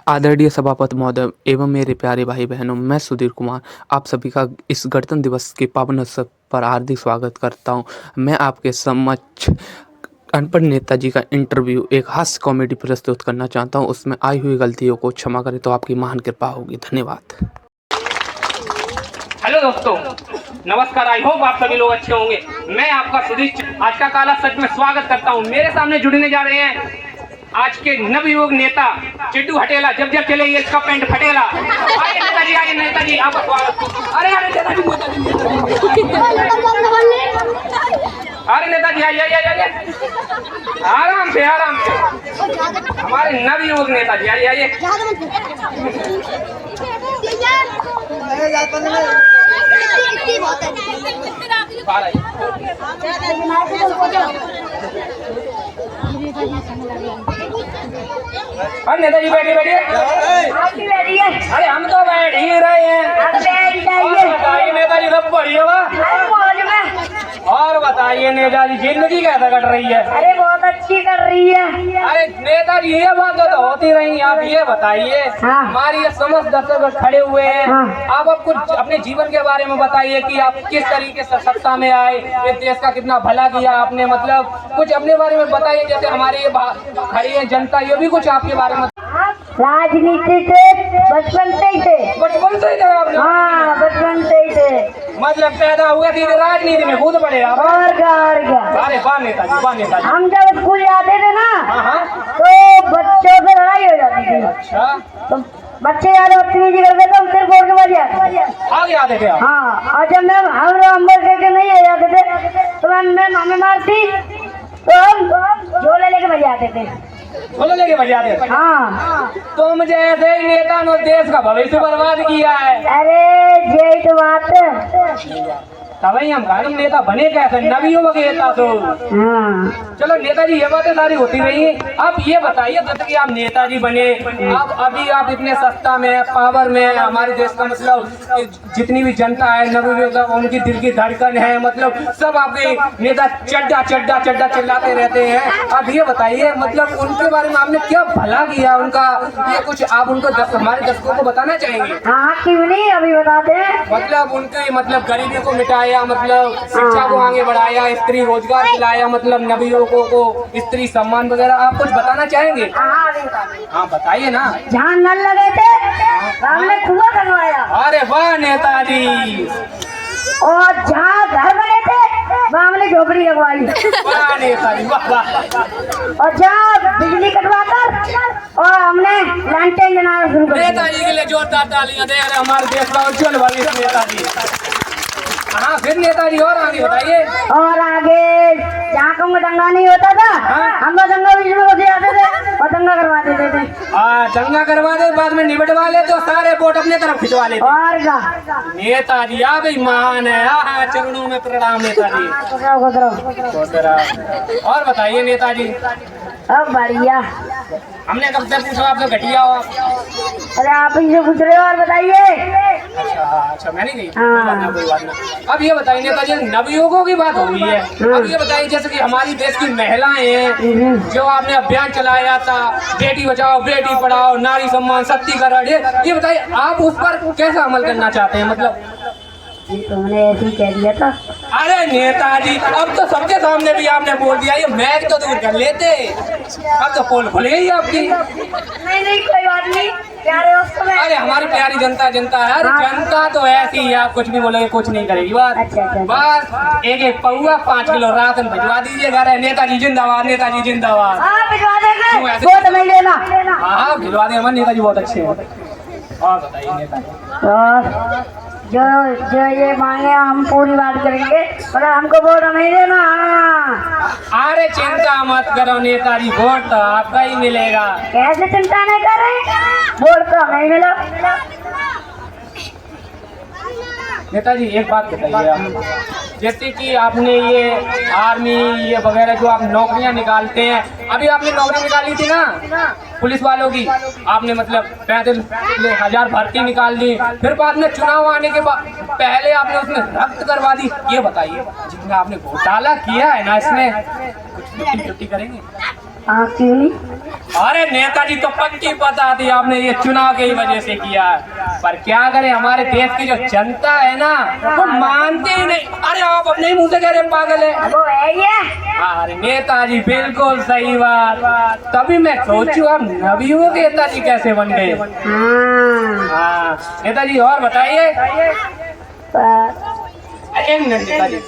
आदरणीय सभापति महोदय एवं मेरे प्यारे भाई बहनों, मैं सुधीर कुमार आप सभी का इस गणतंत्र दिवस के पावन अवसर पर हार्दिक स्वागत करता हूं। मैं आपके समक्ष अनपढ़ नेताजी का इंटरव्यू एक हास्य कॉमेडी प्रस्तुत करना चाहता हूं। उसमें आई हुई गलतियों को क्षमा करें तो आपकी महान कृपा होगी। धन्यवाद। हेलो दोस्तों, नमस्कार। आई होप आप सभी लोग अच्छे होंगे। मैं आपका सुधीर आज का काला सच में स्वागत करता हूं। मेरे सामने जुड़ने जा रहे हैं आज के नवयुवक नेता चिड्डू हटेला। जब जब चले ये इसका पेंट फटेला। आइए नेताजी, आइए नेताजी, आपका स्वागत। अरे नेताजी, अरे नेताजी आइए, आराम से हमारे नवयुवक नेताजी आइए। अरे नेताजी बैठिए। अरे हम तो बैठ ही रहे हैं। बताइए नेताजी, सब बढ़िया बा? और बताइए नेताजी, जिंदगी कैसे कट रही है? अरे बहुत अच्छी कर रही है। अरे नेताजी, ये बात तो होती रही। आप ये बताइए, हमारी ये समस्त दर्शक खड़े हुए हैं, आप अब कुछ अपने जीवन के बारे में बताइए कि आप किस तरीके से सत्ता में आए, इस देश का कितना भला किया आपने, मतलब कुछ अपने बारे में बताइए। जैसे हमारी ये खड़ी है जनता, ये भी कुछ आपके बारे में। राजनीति से बचपन से ही थे। बचपन से ही थे आपने? हाँ, बचपन से ही थे। मतलब पैदा हुए थे राजनीति में कूद पड़े आप? और क्या। अरे वाह नेताजी। हम जब स्कूल जाते थे ना, तो बच्चों से लड़ाई हो जाती थी। अच्छा। तो बच्चे याद बदतमीजी करते थे, हम सिर्फ बोल के बच जाते। आगे आते थे आप? हाँ, और जब मैम हम नंबर करके नहीं आ जाते थे तो मैम हमें मारती, तो हम झोले लेके बच जाते थे। झोले लेके बच जाते थे? हाँ। तुम जैसे ही नेता ने देश का भविष्य बर्बाद किया है। अरे यही तो बात है। तभी हम कहा नेता बने कैसे, नवयुवक नेता तो। चलो नेताजी, ये बातें सारी होती रही है। आप ये बताइए, जैसे कि आप नेताजी बने, आप इतने सत्ता में, पावर में, हमारे देश का मतलब जितनी भी जनता है, नवयुवक, उनकी दिल की धड़कन है, मतलब सब आपके नेता चड्डा चड्डा चड्डा चिल्लाते रहते हैं। आप ये बताइए, मतलब उनके बारे में आपने क्या भला किया उनका, ये कुछ आप उनको हमारे दर्शकों को बताना चाहेंगे? हाँ, क्यों नहीं, अभी बताते हैं। मतलब उनके मतलब गरीबी को मिटाया, मतलब शिक्षा को आगे बढ़ाया, स्त्री रोजगार दिलाया, मतलब नवयुवकों को स्त्री सम्मान वगैरह, आप कुछ बताना चाहेंगे? हाँ बताइए ना। जहाँ नल लगे थे हमने कुआं बनवाया। अरे वाह नेताजी। और जहाँ घर बने थे वहाँ हमने झोपड़ी लगवाई। वाह नेताजी, वाह वाह। और जहाँ बिजली कटवाकर और हमने लैंटेन जलाना शुरू कर दिया। नेताजी के लिए जोरदार तालियां दे रहे हमारे देश का उज्जवल भविष्य नेताजी। हाँ फिर नेताजी और आगे बताइए। और आगे जहाँ कम दंगा नहीं होता था, हम दंगा बीच में घुस जाते थे और दंगा करवा देते थे। दंगा करवा दे, बाद में निबटवा ले तो सारे वोट अपने तरफ खिंचवा लेते। और क्या नेताजी, आप ही महान है। चरणों में प्रणाम नेताजी। और बताइए नेताजी। अब बढ़िया। हमने कब से पूछा, आपसे घटिया हो? अरे आप ही से पूछ रहे हो, और बताइए। अच्छा मैंने नहीं। कोई बात नहीं। अब ये बताइए नेताजी, नवयुवकों की बात हो गई है, अब ये बताइए जैसे कि हमारी देश की महिलाएं हैं, जो आपने अभियान चलाया था, बेटी बचाओ बेटी पढ़ाओ, नारी सम्मान, सशक्तिकरण, ये बताइए आप उस पर कैसा अमल करना चाहते हैं? मतलब तुमने ऐसे ही कह दिया था। अरे नेताजी, अब तो सबके सामने भी आपने बोल दिया, ये मैच तो दूर कर लेते, अब तो पोल खुल गई आपकी। नहीं कोई बात नहीं, प्यारे दोस्तों में। अरे हमारी प्यारी जनता है। जनता तो ऐसी है, आप कुछ भी बोलोगे कुछ नहीं करेगी। बस एक पौआ 5 किलो राशन भिजवा दीजिएगा। नेताजी जिंदाबाद, नेताजी जिंदाबाद। भिजवा देंगे, वोट नहीं लेना। हाँ भिजवा देंगे, नेताजी बहुत अच्छे हैं। और बताइए नेताजी। जो ये मांगे हम पूरी बात करेंगे, पर हमको वोट नहीं देना। अरे चिंता मत करो नेताजी, वोट तो आपका ही मिलेगा। कैसे चिंता नहीं कर रहे, वोट तो हमें मिला। नेताजी एक बात बताइए आप, जैसे कि आपने ये आर्मी ये वगैरह जो आप नौकरियां निकालते हैं, अभी आपने नौकरी निकाली थी ना पुलिस वालों की, आपने मतलब 35,000 भर्ती निकाल दी, फिर बाद में चुनाव आने के बाद पहले आपने उसमें रद्द करवा दी। ये बताइए जितना आपने घोटाला किया है ना, इसमें कुछ 50-50 करेंगे? हाँ क्यों नहीं? अरे नेताजी तो पक्की पता थी आपने ये चुनाव की वजह से किया है। पर क्या करें, हमारे देश की जो जनता है ना वो मानते ही नहीं। अरे आप अपने ही मुंह से कह रहे हैं पागल है। वो है ये। अरे नेताजी बिल्कुल सही बात। तभी मैं सोचूं आप नबियों के नेताजी कैसे बन गए। हाँ हाँ नेताजी और बताइए। एक मिनट नेताजी,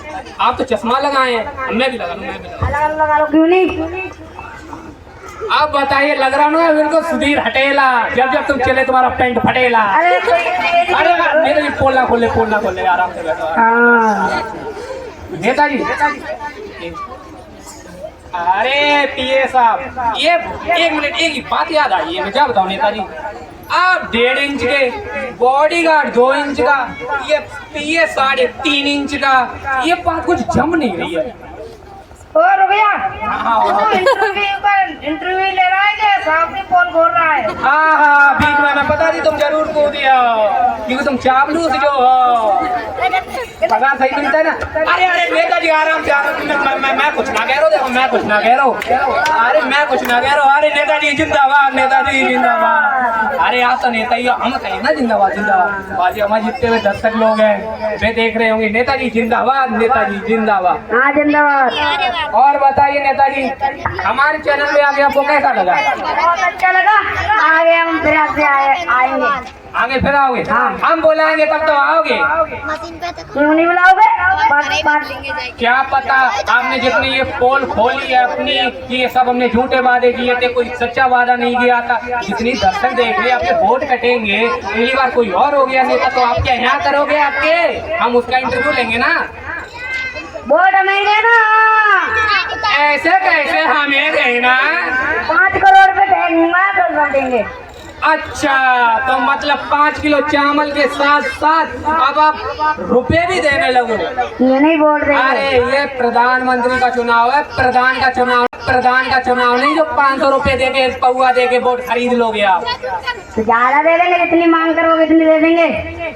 आप तो चश्मा लगाए हैं, मैं भी लगा लूं, मैं भी लगा लूं। लगा लो क्यों नहीं? आप बताइए, लग रहा ना बिल्कुल सुधीर हटेला, जब जब तुम चले तुम्हारा पेंट फटेला। अरे अरे नेताजी पोल ना खोले आराम से बैठो। हाँ नेताजी अरे पीए साहब, ये एक मिनट, एक ही बात याद आई है, मैं क्या बताऊं नेताजी। आप 1.5 इंच के बॉडीगार्ड 2 इंच का, ये पीए 3.5 इंच का, ये बात कुछ जम नहीं रही है। और हो गया। हाँ इंटरव्यू ले रहा है क्या? साहब ने पोल खोल रहा है। हाँ बीच में मैं पता नहीं, तुम जरूर कूद दिया क्योंकि तुम चापलूस जो हो। पगार सही मिलता है ना। अरे नेताजी आराम से, मैं कुछ ना कह रहा हूँ। देखो मैं कुछ ना कह रहा हूँ। अरे मैं कुछ ना कह रहा हूँ। अरे नेताजी जिंदाबाद, नेताजी जिंदाबाद। अरे आप तो नेता ही हो, हम कहें ना जिंदाबाद जिंदाबाद। बाजी हमारे जितने हुए दर्शक लोग हैं वे देख रहे होंगे। नेताजी जिंदाबाद, नेताजी जिंदाबाद। हाँ जिंदाबाद। और बताइए नेताजी, हमारे चैनल में आगे आपको कैसा लगा? बहुत अच्छा लगा। आगे हम फिर आपसे आएंगे। आगे फिर आओगे? हाँ हम बुलाएंगे तब तो आओगे। क्यों नहीं बुलाओगे? क्या पता आपने जितनी ये पोल खोली है अपनी, ये सब हमने झूठे वादे किए थे, कोई सच्चा वादा नहीं किया था। जितनी दर्शक देख रहे आपके वोट कटेंगे, अगली बार कोई और हो गया नेता तो आप क्या यहाँ करोगे? आपके हम उसका इंटरव्यू लेंगे ना। वोट हमें देना। ऐसे कैसे हमें देना? 5 करोड़ पे देंगे तो देंगे। अच्छा तो मतलब 5 किलो चावल के साथ साथ अब आप रुपए भी देने लगो? ये नहीं बोल रहे। अरे ये प्रधानमंत्री का चुनाव है, प्रधान का चुनाव नहीं जो 500 रुपए दे के पौआ दे के वोट खरीद लोगे आप। तो ज्यादा दे देंगे, जितनी मांग करोगे इतनी दे देंगे।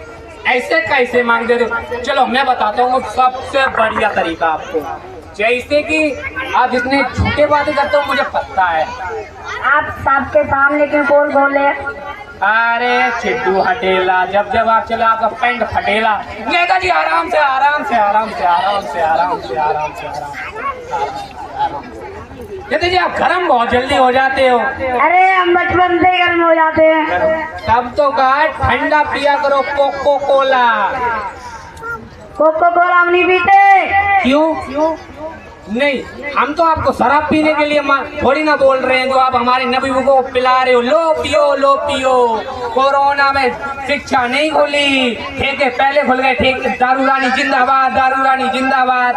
ऐसे कैसे मांग दे दो? चलो मैं बताता हूँ सबसे बढ़िया तरीका आपको। जैसे कि आप जितने झूठे वादे करते हो मुझे पता है। आप सबके सामने क्यों पोल खोले? अरे चिट्टू हटेला, जब जब आप चले आपका पेंट फटेला। नेताजी आराम से नेताजी आप गरम बहुत जल्दी हो जाते हो। अरे हम बचपन से गर्म हो जाते हैं। तब तो कहा ठंडा पिया करो, कोको कोला। कोको कोला हम नहीं पीते। क्यों नहीं? हम तो आपको शराब पीने के लिए थोड़ी ना बोल रहे हैं, जो आप हमारे नबी को पिला रहे हो। लो पियो। कोरोना में शिक्षा नहीं खुली, ठेके पहले खुल गए। ठेके दारू रानी जिंदाबाद।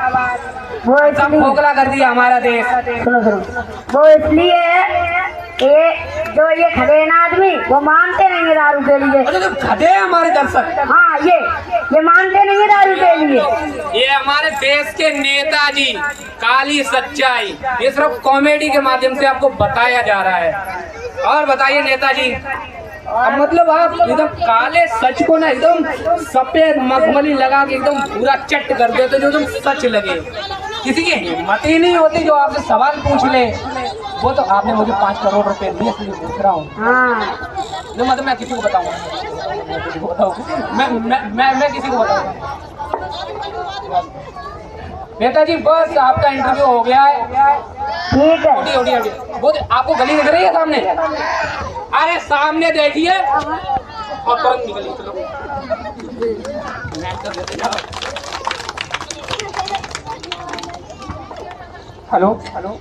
वो सब खोखला कर दिया हमारा देश। सुनो वो इसलिए जो ये खड़े ना आदमी वो मानते नहीं है दारू के लिए। अरे तो खड़े हैं हमारे दर्शक। हाँ ये मानते नहीं है दारू के लिए। ये हमारे देश के नेताजी काली सच्चाई, ये सिर्फ कॉमेडी के माध्यम से आपको बताया जा रहा है। और बताइए नेताजी, अब मतलब आप एकदम काले सच को ना एकदम सफेद मखमली लगा के एकदम पूरा चट कर देते जो एकदम सच लगे। किसी की हिम्मत ही नहीं होती जो आपसे सवाल पूछ ले। वो तो आपने मुझे 5 करोड़ रुपए दिए इसलिए पूछ रहा हूँ। हाँ जो मतलब मैं किसी को बताऊंगा, मैं किसी को बताऊंगा। नेताजी बस आपका इंटरव्यू हो गया है। ठीक है। ओडी वो आपको गली दिख रही है सामने? अरे सामने देखिए और तुरंत निकलिए। चलो हेलो